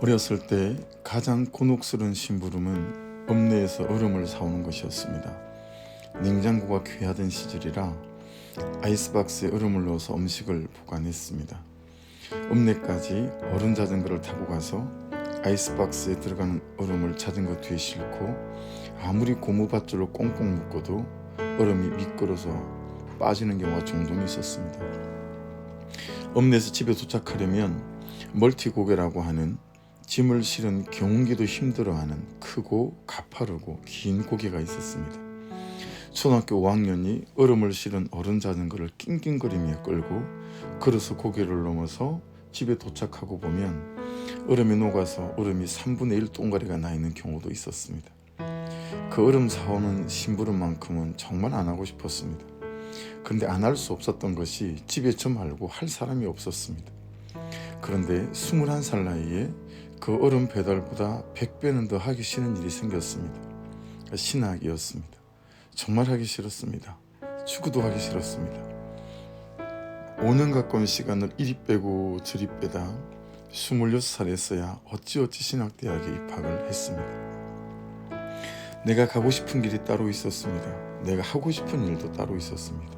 어렸을 때 가장 곤혹스러운 심부름은 읍내에서 얼음을 사오는 것이었습니다. 냉장고가 귀하던 시절이라 아이스박스에 얼음을 넣어서 음식을 보관했습니다. 읍내까지 얼음 자전거를 타고 가서 아이스박스에 들어가는 얼음을 자전거 뒤에 싣고 아무리 고무밧줄로 꽁꽁 묶어도 얼음이 미끄러서 빠지는 경우가 종종 있었습니다. 읍내에서 집에 도착하려면 멀티고개라고 하는 짐을 실은 경운기도 힘들어하는 크고 가파르고 긴 고개가 있었습니다. 초등학교 5학년이 얼음을 실은 어른 자전거를 낑낑거리며 끌고 걸어서 고개를 넘어서 집에 도착하고 보면 얼음이 녹아서 얼음이 3분의 1 동가리가 나 있는 경우도 있었습니다. 그 얼음 사오는 심부름만큼은 정말 안 하고 싶었습니다. 그런데 안 할 수 없었던 것이 집에 저 말고 할 사람이 없었습니다. 그런데 21살 나이에 그 얼음 배달보다 100배는 더 하기 싫은 일이 생겼습니다. 신학이었습니다. 정말 하기 싫었습니다. 축구도 하기 싫었습니다. 5년 가까운 시간을 이리 빼고 저리 빼다 26살에서야 어찌어찌 신학대학에 입학을 했습니다. 내가 가고 싶은 길이 따로 있었습니다. 내가 하고 싶은 일도 따로 있었습니다.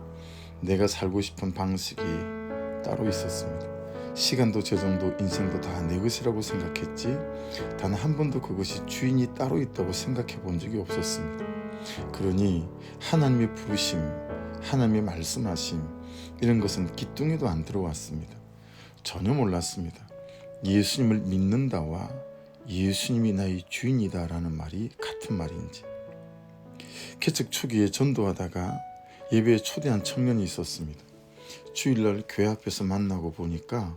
내가 살고 싶은 방식이 따로 있었습니다. 시간도 재정도 인생도 다 내 것이라고 생각했지 단 한 번도 그것이 주인이 따로 있다고 생각해 본 적이 없었습니다. 그러니 하나님의 부르심, 하나님의 말씀하심 이런 것은 기뚱에도 안 들어왔습니다. 전혀 몰랐습니다. 예수님을 믿는다와 예수님이 나의 주인이다라는 말이 같은 말인지. 개척 초기에 전도하다가 예배에 초대한 청년이 있었습니다. 주일날 교회 앞에서 만나고 보니까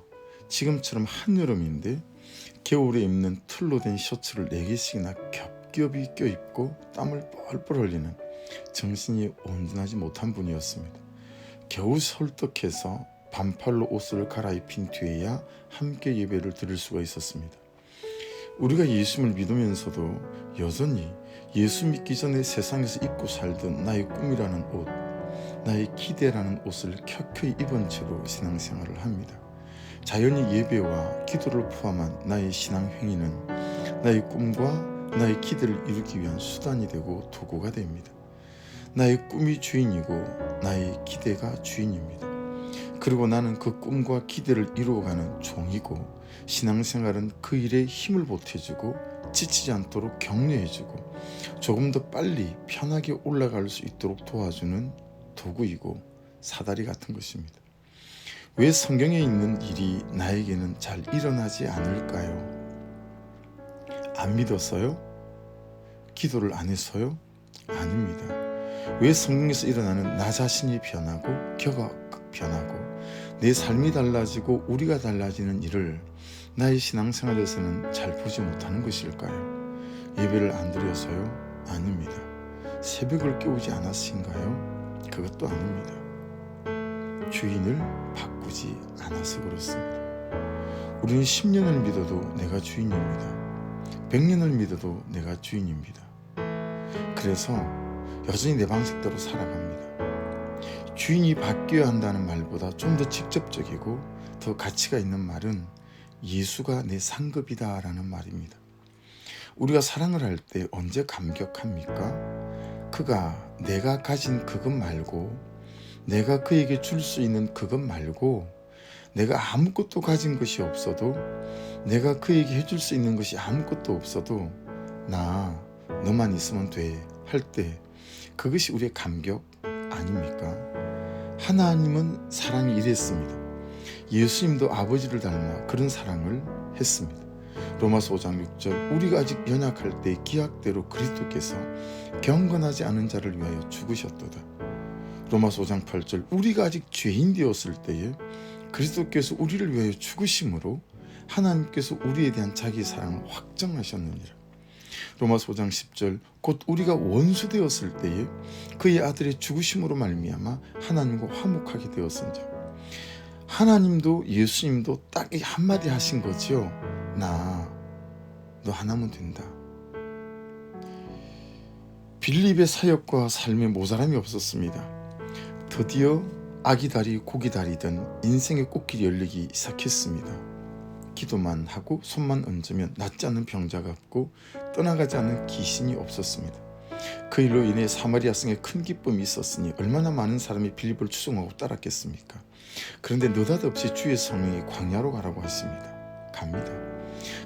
지금처럼 한여름인데 겨울에 입는 틀로 된 셔츠를 4개씩이나 겹겹이 껴입고 땀을 뻘뻘 흘리는 정신이 온전하지 못한 분이었습니다. 겨우 설득해서 반팔로 옷을 갈아입힌 뒤에야 함께 예배를 드릴 수가 있었습니다. 우리가 예수님을 믿으면서도 여전히 예수 믿기 전에 세상에서 입고 살던 나의 꿈이라는 옷, 나의 기대라는 옷을 켜켜이 입은 채로 신앙생활을 합니다. 자연히 예배와 기도를 포함한 나의 신앙 행위는 나의 꿈과 나의 기대를 이루기 위한 수단이 되고 도구가 됩니다. 나의 꿈이 주인이고 나의 기대가 주인입니다. 그리고 나는 그 꿈과 기대를 이루어가는 종이고 신앙생활은 그 일에 힘을 보태주고 지치지 않도록 격려해주고 조금 더 빨리 편하게 올라갈 수 있도록 도와주는 도구이고 사다리 같은 것입니다. 왜 성경에 있는 일이 나에게는 잘 일어나지 않을까요? 안 믿어서요? 기도를 안 해서요? 아닙니다. 왜 성경에서 일어나는 나 자신이 변하고 겨가 변하고 내 삶이 달라지고 우리가 달라지는 일을 나의 신앙생활에서는 잘 보지 못하는 것일까요? 예배를 안 드려서요? 아닙니다. 새벽을 깨우지 않았신가요? 그것도 아닙니다. 주인을 바꾸지 않아서 그렇습니다. 우리는 10년을 믿어도 내가 주인입니다. 100년을 믿어도 내가 주인입니다. 그래서 여전히 내 방식대로 살아갑니다. 주인이 바뀌어야 한다는 말보다 좀 더 직접적이고 더 가치가 있는 말은 예수가 내 상급이다 라는 말입니다. 우리가 사랑을 할 때 언제 감격합니까? 그가 내가 가진 그것 말고 내가 그에게 줄 수 있는 그것 말고 내가 아무것도 가진 것이 없어도 내가 그에게 해줄 수 있는 것이 아무것도 없어도 나 너만 있으면 돼 할 때 그것이 우리의 감격 아닙니까? 하나님은 사랑이 이랬습니다. 예수님도 아버지를 닮아 그런 사랑을 했습니다. 로마서 5장 6절 우리가 아직 연약할 때 기약대로 그리스도께서 경건하지 않은 자를 위하여 죽으셨도다. 로마서 5장 8절 우리가 아직 죄인 되었을 때에 그리스도께서 우리를 위하여 죽으심으로 하나님께서 우리에 대한 자기 사랑을 확정하셨느니라. 로마서 5장 10절 곧 우리가 원수 되었을 때에 그의 아들의 죽으심으로 말미암아 하나님과 화목하게 되었은즉 하나님도 예수님도 딱 이 한마디 하신 거지요. 너 하나면 된다. 빌립의 사역과 삶에 모자람이 없었습니다. 드디어 아기다리 고기다리던 인생의 꽃길이 열리기 시작했습니다. 기도만 하고 손만 얹으면 낫지 않는 병자가 없고 떠나가지 않는 귀신이 없었습니다. 그 일로 인해 사마리아 성에 큰 기쁨이 있었으니 얼마나 많은 사람이 빌립을 추종하고 따랐겠습니까? 그런데 느닷없이 주의 성령이 광야로 가라고 하십니다. 갑니다.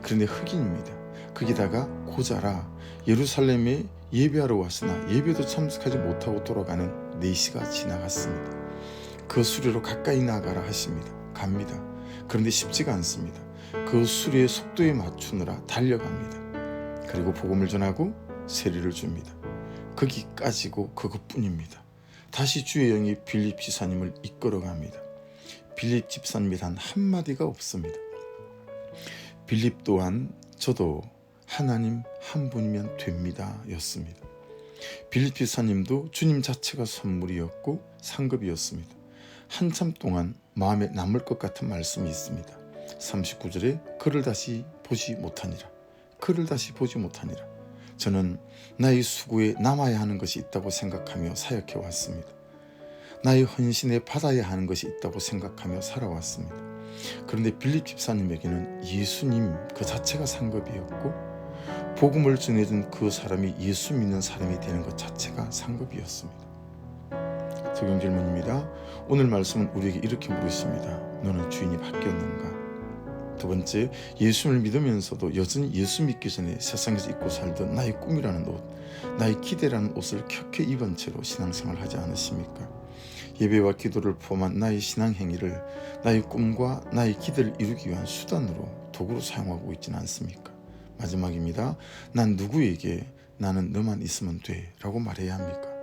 그런데 흑인입니다. 거기다가 고자라 예루살렘에 예배하러 왔으나 예배도 참석하지 못하고 돌아가는 4시가 지나갔습니다. 그 수레로 가까이 나가라 하십니다. 갑니다. 그런데 쉽지가 않습니다. 그 수레의 속도에 맞추느라 달려갑니다. 그리고 복음을 전하고 세례를 줍니다. 거기까지고 그것뿐입니다. 다시 주의 영이 빌립 집사님을 이끌어갑니다. 빌립 집사님이 단 한마디가 없습니다. 빌립 또한 저도 하나님 한 분이면 됩니다 였습니다. 빌립 집사님도 주님 자체가 선물이었고 상급이었습니다. 한참 동안 마음에 남을 것 같은 말씀이 있습니다. 39절에 그를 다시 보지 못하니라. 그를 다시 보지 못하니라. 저는 나의 수고에 남아야 하는 것이 있다고 생각하며 사역해 왔습니다. 나의 헌신에 받아야 하는 것이 있다고 생각하며 살아왔습니다. 그런데 빌립 집사님에게는 예수님 그 자체가 상급이었고 복음을 전해준 그 사람이 예수 믿는 사람이 되는 것 자체가 상급이었습니다. 적용 질문입니다. 오늘 말씀은 우리에게 이렇게 물으십니다. 너는 주인이 바뀌었는가? 두 번째, 예수를 믿으면서도 여전히 예수 믿기 전에 세상에서 입고 살던 나의 꿈이라는 옷, 나의 기대라는 옷을 켜켜 입은 채로 신앙생활을 하지 않으십니까? 예배와 기도를 포함한 나의 신앙 행위를 나의 꿈과 나의 기대를 이루기 위한 수단으로 도구로 사용하고 있지는 않습니까? 마지막입니다. 난 누구에게 나는 너만 있으면 돼 라고 말해야 합니까?